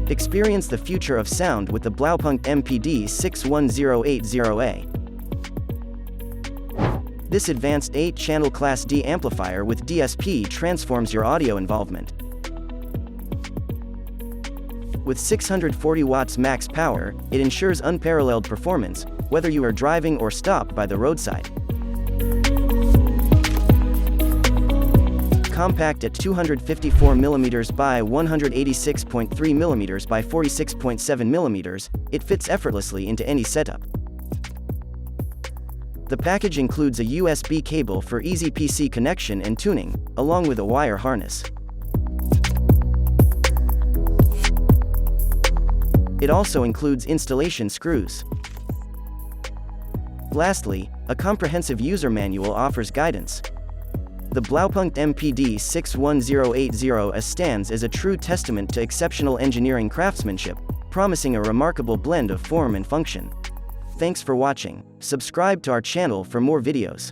Experience the future of sound with the Blaupunkt MPD 61080A. This advanced 8-channel Class D amplifier with DSP transforms your audio involvement. With 640 watts max power, it ensures unparalleled performance, whether you are driving or stopped by the roadside. Compact at 254mm by 186.3mm by 46.7mm, it fits effortlessly into any setup. The package includes a USB cable for easy PC connection and tuning, along with a wire harness. It also includes installation screws. Lastly, a comprehensive user manual offers guidance. The Blaupunkt MPD 61080A stands as a true testament to exceptional engineering craftsmanship, promising a remarkable blend of form and function. Thanks for watching. Subscribe to our channel for more videos.